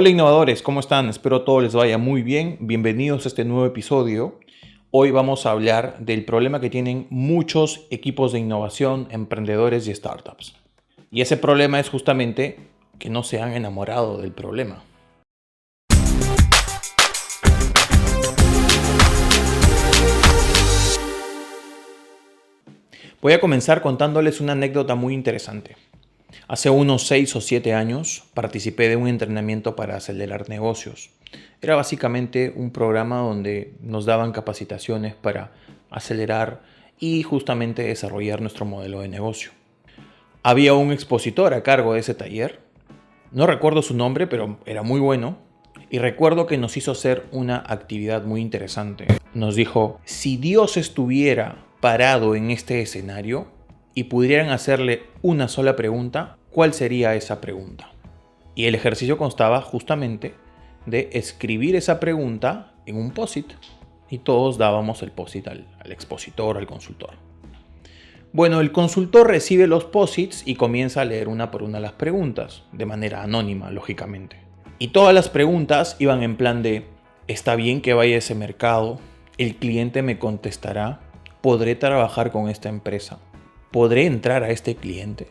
Hola innovadores, ¿cómo están? Espero todo les vaya muy bien. Bienvenidos a este nuevo episodio. Hoy vamos a hablar del problema que tienen muchos equipos de innovación, emprendedores y startups. Y ese problema es justamente que no se han enamorado del problema. Voy a comenzar contándoles una anécdota muy interesante. Hace unos 6 o 7 años participé de un entrenamiento para acelerar negocios. Era básicamente un programa donde nos daban capacitaciones para acelerar y justamente desarrollar nuestro modelo de negocio. Había un expositor a cargo de ese taller. No recuerdo su nombre, pero era muy bueno. Y recuerdo que nos hizo hacer una actividad muy interesante. Nos dijo, si Dios estuviera parado en este escenario y pudieran hacerle una sola pregunta, ¿cuál sería esa pregunta? Y el ejercicio constaba justamente de escribir esa pregunta en un post-it. Y todos dábamos el post-it al expositor, al consultor. Bueno, el consultor recibe los post-its y comienza a leer una por una las preguntas, de manera anónima, lógicamente. Y todas las preguntas iban en plan de, ¿está bien que vaya a ese mercado? ¿El cliente me contestará? ¿Podré trabajar con esta empresa? ¿Podré entrar a este cliente?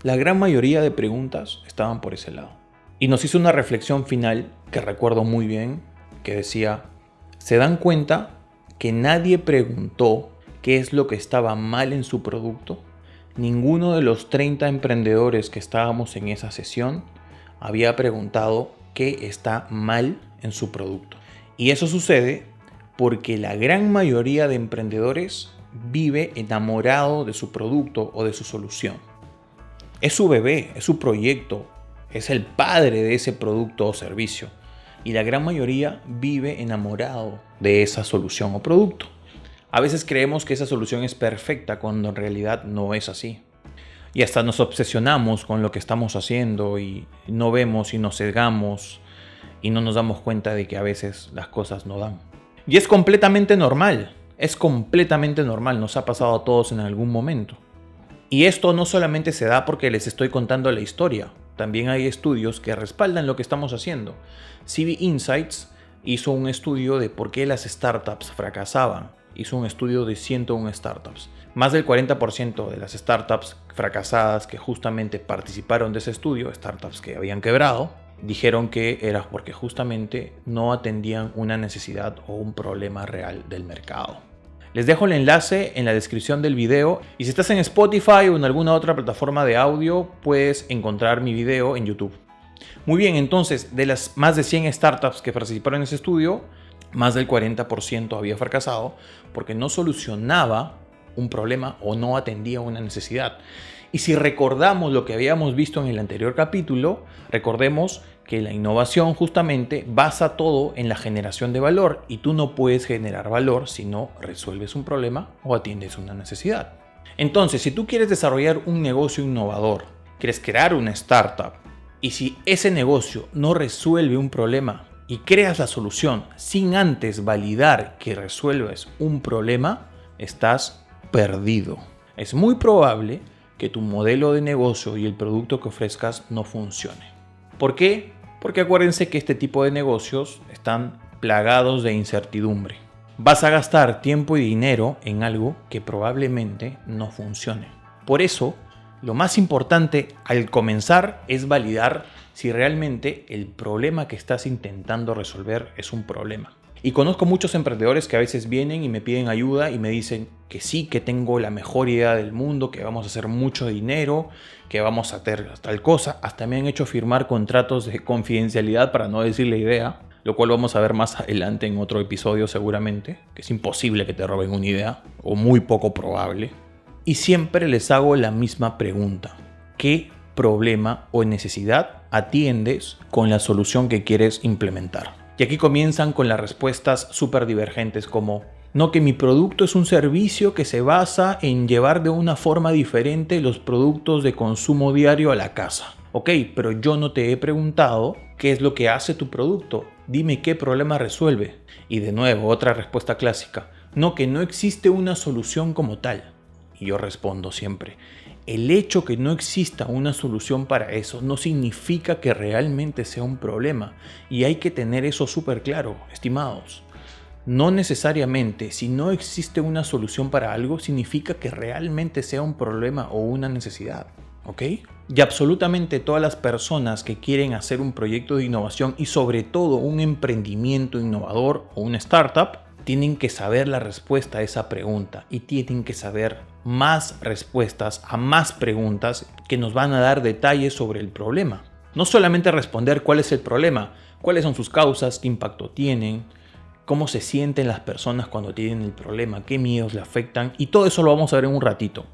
La gran mayoría de preguntas estaban por ese lado. Y nos hizo una reflexión final que recuerdo muy bien, que decía, ¿se dan cuenta que nadie preguntó qué es lo que estaba mal en su producto? Ninguno de los 30 emprendedores que estábamos en esa sesión había preguntado qué está mal en su producto. Y eso sucede porque la gran mayoría de emprendedores vive enamorado de su producto o de su solución. Es su bebé, es su proyecto, es el padre de ese producto o servicio. Y la gran mayoría vive enamorado de esa solución o producto. A veces creemos que esa solución es perfecta cuando en realidad no es así. Y hasta nos obsesionamos con lo que estamos haciendo y no vemos y nos cegamos y no nos damos cuenta de que a veces las cosas no dan. Y es completamente normal, nos ha pasado a todos en algún momento. Y esto no solamente se da porque les estoy contando la historia, también hay estudios que respaldan lo que estamos haciendo. CV Insights hizo un estudio de por qué las startups fracasaban. Hizo un estudio de 101 startups. Más del 40% de las startups fracasadas que justamente participaron de ese estudio, startups que habían quebrado, dijeron que era porque justamente no atendían una necesidad o un problema real del mercado. Les dejo el enlace en la descripción del video y si estás en Spotify o en alguna otra plataforma de audio puedes encontrar mi video en YouTube. Muy bien, entonces de las más de 100 startups que participaron en ese estudio, más del 40% había fracasado porque no solucionaba un problema o no atendía una necesidad. Y si recordamos lo que habíamos visto en el anterior capítulo, recordemos que la innovación justamente basa todo en la generación de valor y tú no puedes generar valor si no resuelves un problema o atiendes una necesidad. Entonces, si tú quieres desarrollar un negocio innovador, quieres crear una startup y si ese negocio no resuelve un problema y creas la solución sin antes validar que resuelves un problema, estás perdido. Es muy probable que tu modelo de negocio y el producto que ofrezcas no funcione. ¿Por qué? Porque acuérdense que este tipo de negocios están plagados de incertidumbre. Vas a gastar tiempo y dinero en algo que probablemente no funcione. Por eso, lo más importante al comenzar es validar si realmente el problema que estás intentando resolver es un problema. Y conozco muchos emprendedores que a veces vienen y me piden ayuda y me dicen que sí, que tengo la mejor idea del mundo, que vamos a hacer mucho dinero, que vamos a hacer tal cosa. Hasta me han hecho firmar contratos de confidencialidad para no decir la idea, lo cual vamos a ver más adelante en otro episodio seguramente, que es imposible que te roben una idea, o muy poco probable. Y siempre les hago la misma pregunta. ¿Qué problema o necesidad atiendes con la solución que quieres implementar? Y aquí comienzan con las respuestas súper divergentes como no, que mi producto es un servicio que se basa en llevar de una forma diferente los productos de consumo diario a la casa. Ok, pero yo no te he preguntado qué es lo que hace tu producto. Dime qué problema resuelve. Y de nuevo, otra respuesta clásica. No, que no existe una solución como tal. Y yo respondo siempre, El hecho que no exista una solución para eso no significa que realmente sea un problema, y hay que tener eso súper claro, estimados. No necesariamente, si no existe una solución para algo, significa que realmente sea un problema o una necesidad, ¿ok? Y absolutamente todas las personas que quieren hacer un proyecto de innovación y sobre todo un emprendimiento innovador o una startup, tienen que saber la respuesta a esa pregunta y tienen que saber más respuestas a más preguntas que nos van a dar detalles sobre el problema. No solamente responder cuál es el problema, cuáles son sus causas, qué impacto tienen, cómo se sienten las personas cuando tienen el problema, qué miedos le afectan, y todo eso lo vamos a ver en un ratito.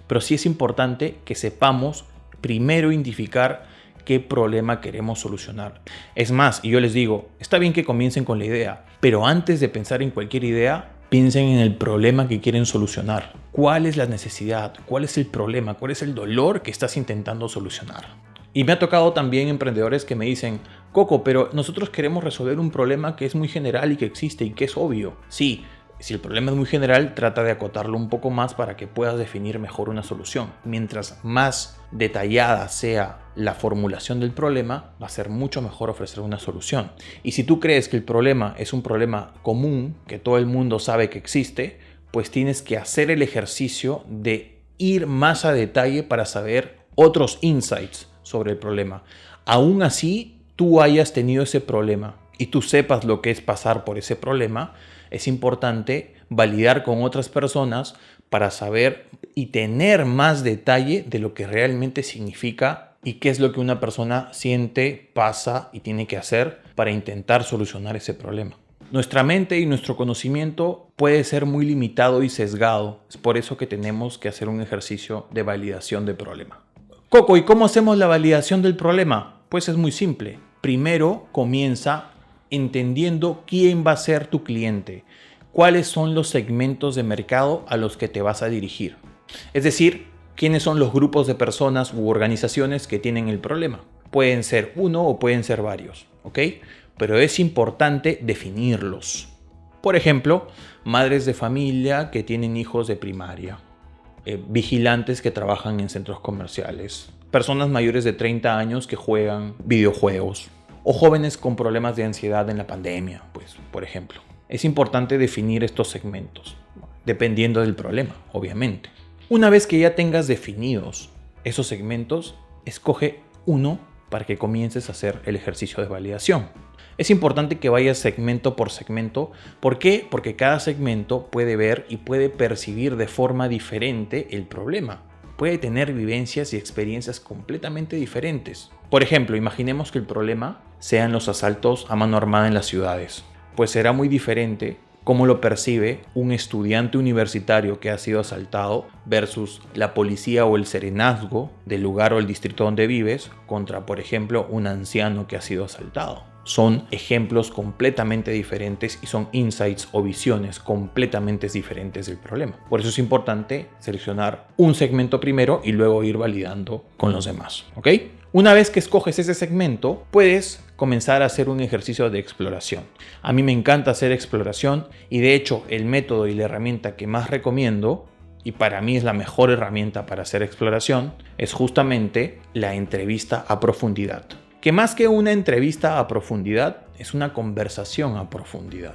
Pero sí es importante que sepamos primero identificar qué problema queremos solucionar. Es más, y yo les digo, está bien que comiencen con la idea, pero antes de pensar en cualquier idea, piensen en el problema que quieren solucionar. ¿Cuál es la necesidad? ¿Cuál es el problema? ¿Cuál es el dolor que estás intentando solucionar? Y me ha tocado también emprendedores que me dicen, Coco, pero nosotros queremos resolver un problema que es muy general y que existe y que es obvio. Sí, si el problema es muy general, trata de acotarlo un poco más para que puedas definir mejor una solución. Mientras más detallada sea la formulación del problema, va a ser mucho mejor ofrecer una solución. Y si tú crees que el problema es un problema común, que todo el mundo sabe que existe, pues tienes que hacer el ejercicio de ir más a detalle para saber otros insights sobre el problema. Aún así, tú hayas tenido ese problema y tú sepas lo que es pasar por ese problema, es importante validar con otras personas para saber y tener más detalle de lo que realmente significa y qué es lo que una persona siente, pasa y tiene que hacer para intentar solucionar ese problema. Nuestra mente y nuestro conocimiento puede ser muy limitado y sesgado. Es por eso que tenemos que hacer un ejercicio de validación del problema. Coco, ¿y cómo hacemos la validación del problema? Pues es muy simple. Primero comienza entendiendo quién va a ser tu cliente, cuáles son los segmentos de mercado a los que te vas a dirigir. Es decir, quiénes son los grupos de personas u organizaciones que tienen el problema. Pueden ser uno o pueden ser varios, ¿ok? Pero es importante definirlos. Por ejemplo, madres de familia que tienen hijos de primaria. Vigilantes que trabajan en centros comerciales, personas mayores de 30 años que juegan videojuegos o jóvenes con problemas de ansiedad en la pandemia, pues, por ejemplo. Es importante definir estos segmentos, dependiendo del problema, obviamente. Una vez que ya tengas definidos esos segmentos, escoge uno para que comiences a hacer el ejercicio de validación. Es importante que vayas segmento por segmento. ¿Por qué? Porque cada segmento puede ver y puede percibir de forma diferente el problema. Puede tener vivencias y experiencias completamente diferentes. Por ejemplo, imaginemos que el problema sean los asaltos a mano armada en las ciudades. Pues será muy diferente cómo lo percibe un estudiante universitario que ha sido asaltado versus la policía o el serenazgo del lugar o el distrito donde vives contra, por ejemplo, un anciano que ha sido asaltado. Son ejemplos completamente diferentes y son insights o visiones completamente diferentes del problema. Por eso es importante seleccionar un segmento primero y luego ir validando con los demás, ¿ok? Una vez que escoges ese segmento, puedes comenzar a hacer un ejercicio de exploración. A mí me encanta hacer exploración y de hecho el método y la herramienta que más recomiendo, y para mí es la mejor herramienta para hacer exploración, es justamente la entrevista a profundidad. Que más que una entrevista a profundidad, es una conversación a profundidad.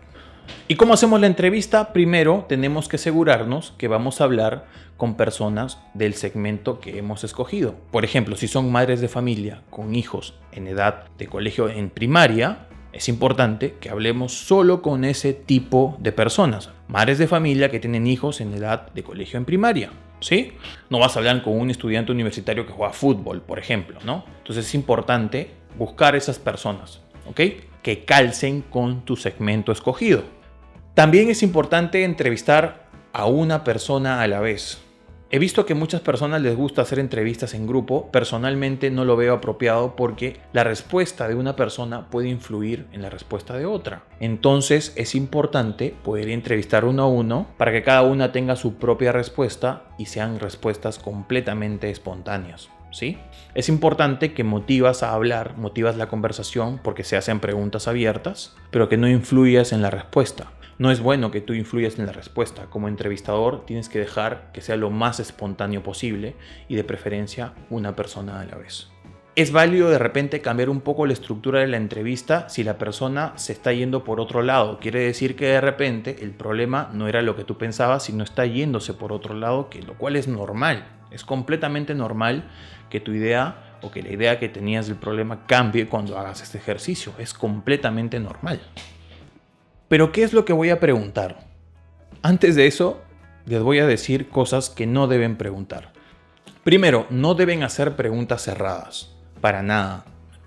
¿Y cómo hacemos la entrevista? Primero tenemos que asegurarnos que vamos a hablar con personas del segmento que hemos escogido. Por ejemplo, si son madres de familia con hijos en edad de colegio en primaria, es importante que hablemos solo con ese tipo de personas. Madres de familia que tienen hijos en edad de colegio en primaria. ¿Sí? No vas a hablar con un estudiante universitario que juega fútbol, por ejemplo, ¿no? Entonces es importante buscar esas personas, ¿ok? Que calcen con tu segmento escogido. También es importante entrevistar a una persona a la vez. He visto que muchas personas les gusta hacer entrevistas en grupo. Personalmente no lo veo apropiado porque la respuesta de una persona puede influir en la respuesta de otra. Entonces es importante poder entrevistar uno a uno para que cada una tenga su propia respuesta y sean respuestas completamente espontáneas. ¿sí? Es importante que motivas a hablar, motivas la conversación porque se hacen preguntas abiertas, pero que no influyas en la respuesta. No es bueno que tú influyas en la respuesta. Como entrevistador tienes que dejar que sea lo más espontáneo posible y de preferencia una persona a la vez. Es válido de repente cambiar un poco la estructura de la entrevista si la persona se está yendo por otro lado. Quiere decir que de repente el problema no era lo que tú pensabas, sino está yéndose por otro lado, lo cual es normal. Es completamente normal que tu idea o que la idea que tenías del problema cambie cuando hagas este ejercicio. Es completamente normal. Pero ¿qué es lo que voy a preguntar? Antes de eso, les voy a decir cosas que no deben preguntar. Primero, no deben hacer preguntas cerradas. Para nada.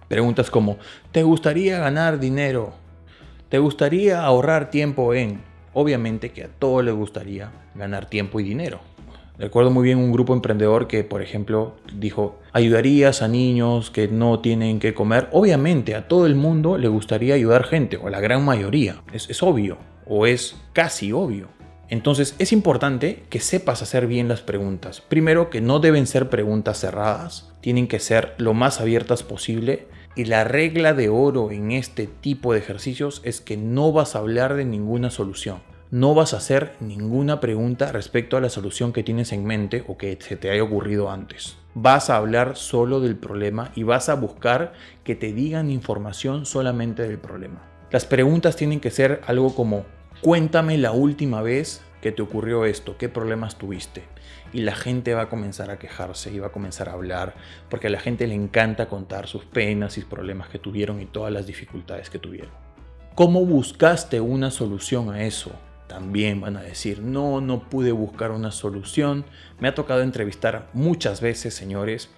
Preguntas como, ¿te gustaría ganar dinero? ¿Te gustaría ahorrar tiempo en? Obviamente que a todos les gustaría ganar tiempo y dinero. Recuerdo muy bien un grupo emprendedor que, por ejemplo, dijo, ¿ayudarías a niños que no tienen que comer? Obviamente a todo el mundo le gustaría ayudar gente, o a la gran mayoría. Es obvio, o es casi obvio. Entonces es importante que sepas hacer bien las preguntas. Primero, que no deben ser preguntas cerradas, tienen que ser lo más abiertas posible. Y la regla de oro en este tipo de ejercicios es que no vas a hablar de ninguna solución. No vas a hacer ninguna pregunta respecto a la solución que tienes en mente o que se te haya ocurrido antes. Vas a hablar solo del problema y vas a buscar que te digan información solamente del problema. Las preguntas tienen que ser algo como: cuéntame la última vez que te ocurrió esto, qué problemas tuviste. Y la gente va a comenzar a quejarse y va a comenzar a hablar, porque a la gente le encanta contar sus penas y problemas que tuvieron y todas las dificultades que tuvieron. ¿Cómo buscaste una solución a eso? También van a decir, no pude buscar una solución. Me ha tocado entrevistar muchas veces, señores.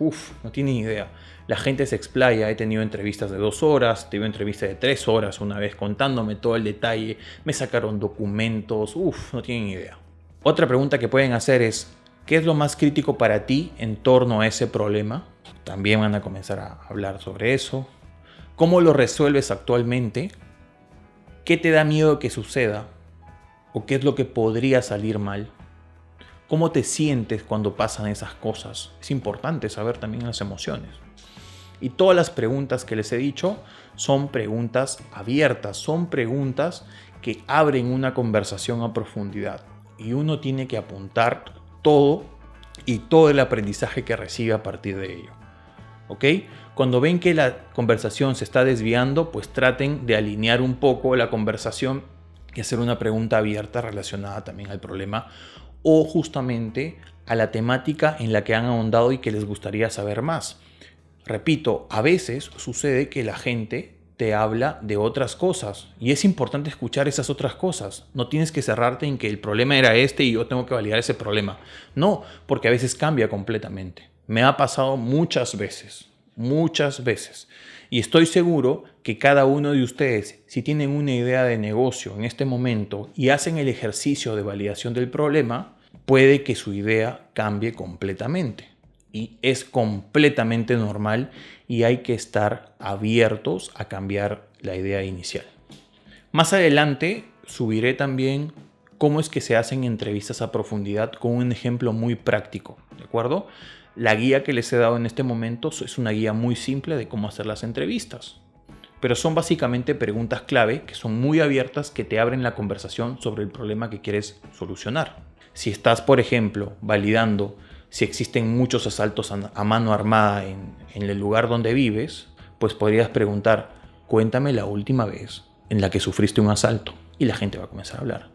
No tienen idea. La gente se explaya. He tenido entrevistas de 2 horas, tuve entrevistas de 3 horas una vez contándome todo el detalle. Me sacaron documentos. No tienen idea. Otra pregunta que pueden hacer es, ¿qué es lo más crítico para ti en torno a ese problema? También van a comenzar a hablar sobre eso. ¿Cómo lo resuelves actualmente? ¿Qué te da miedo que suceda? ¿O qué es lo que podría salir mal? ¿Cómo te sientes cuando pasan esas cosas? Es importante saber también las emociones. Y todas las preguntas que les he dicho son preguntas abiertas, son preguntas que abren una conversación a profundidad. Y uno tiene que apuntar todo y todo el aprendizaje que recibe a partir de ello. ¿Ok? Cuando ven que la conversación se está desviando, pues traten de alinear un poco la conversación y hacer una pregunta abierta relacionada también al problema o justamente a la temática en la que han ahondado y que les gustaría saber más. Repito, a veces sucede que la gente te habla de otras cosas y es importante escuchar esas otras cosas. No tienes que cerrarte en que el problema era este y yo tengo que validar ese problema. No, porque a veces cambia completamente. Me ha pasado muchas veces. Y estoy seguro que cada uno de ustedes, si tienen una idea de negocio en este momento y hacen el ejercicio de validación del problema, puede que su idea cambie completamente. Y es completamente normal y hay que estar abiertos a cambiar la idea inicial. Más adelante subiré también cómo es que se hacen entrevistas a profundidad con un ejemplo muy práctico, ¿de acuerdo? La guía que les he dado en este momento es una guía muy simple de cómo hacer las entrevistas. Pero son básicamente preguntas clave que son muy abiertas, que te abren la conversación sobre el problema que quieres solucionar. Si estás, por ejemplo, validando si existen muchos asaltos a mano armada en el lugar donde vives, pues podrías preguntar, cuéntame la última vez en la que sufriste un asalto. Y la gente va a comenzar a hablar.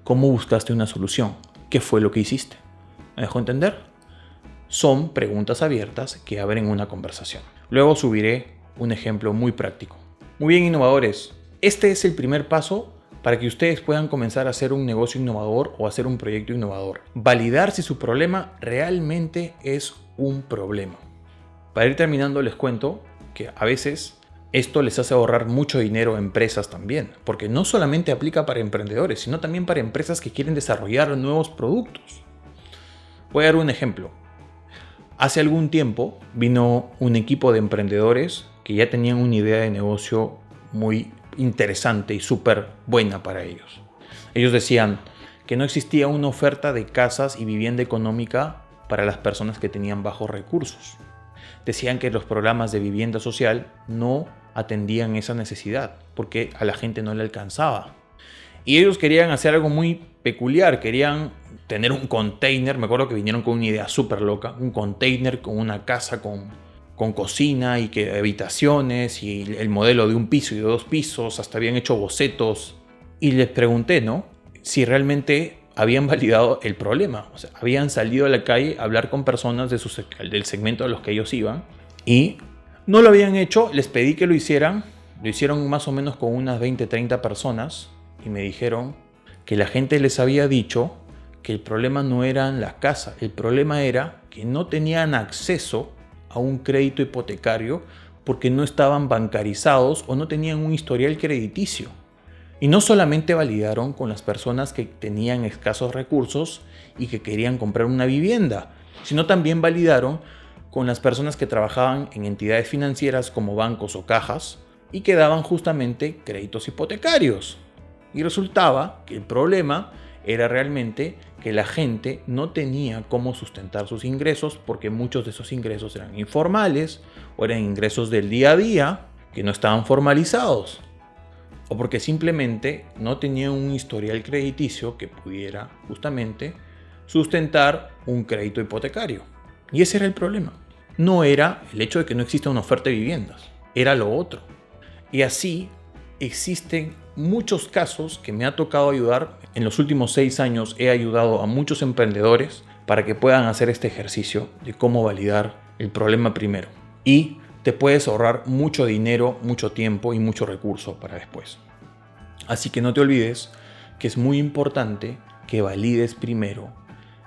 ¿Cómo buscaste una solución? ¿Qué fue lo que hiciste? ¿Me dejó entender? Son preguntas abiertas que abren una conversación. Luego subiré un ejemplo muy práctico. Muy bien, innovadores. Este es el primer paso para que ustedes puedan comenzar a hacer un negocio innovador o hacer un proyecto innovador. Validar si su problema realmente es un problema. Para ir terminando, les cuento que a veces esto les hace ahorrar mucho dinero a empresas también, porque no solamente aplica para emprendedores, sino también para empresas que quieren desarrollar nuevos productos. Voy a dar un ejemplo. Hace algún tiempo vino un equipo de emprendedores que ya tenían una idea de negocio muy interesante y súper buena para ellos. Ellos decían que no existía una oferta de casas y vivienda económica para las personas que tenían bajos recursos. decían que los programas de vivienda social no atendían esa necesidad porque a la gente no le alcanzaba. Y ellos querían hacer algo muy peculiar, querían tener un container, me acuerdo que vinieron con una idea súper loca, un container con una casa con cocina y que habitaciones y el modelo de un piso y de 2 pisos, hasta habían hecho bocetos. Y les pregunté, ¿no?, si realmente habían validado el problema. O sea, habían salido a la calle a hablar con personas del segmento a los que ellos iban y no lo habían hecho. Les pedí que lo hicieron más o menos con unas 20, 30 personas y me dijeron que la gente les había dicho que el problema no era en la casa, el problema era que no tenían acceso a un crédito hipotecario porque no estaban bancarizados o no tenían un historial crediticio. Y no solamente validaron con las personas que tenían escasos recursos y que querían comprar una vivienda, sino también validaron con las personas que trabajaban en entidades financieras como bancos o cajas y que daban justamente créditos hipotecarios. Y resultaba que el problema era realmente que la gente no tenía cómo sustentar sus ingresos porque muchos de esos ingresos eran informales o eran ingresos del día a día que no estaban formalizados, o porque simplemente no tenían un historial crediticio que pudiera justamente sustentar un crédito hipotecario. Y ese era el problema. No era el hecho de que no exista una oferta de viviendas, era lo otro. Y así existen muchos casos que me ha tocado ayudar. En los últimos 6 años he ayudado a muchos emprendedores para que puedan hacer este ejercicio de cómo validar el problema primero. Y te puedes ahorrar mucho dinero, mucho tiempo y mucho recurso para después. Así que no te olvides que es muy importante que valides primero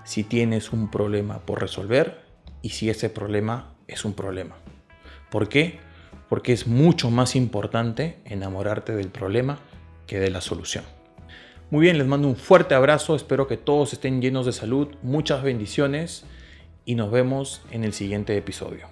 si tienes un problema por resolver y si ese problema es un problema. ¿Por qué? Porque es mucho más importante enamorarte del problema que de la solución. Muy bien, les mando un fuerte abrazo, espero que todos estén llenos de salud, muchas bendiciones y nos vemos en el siguiente episodio.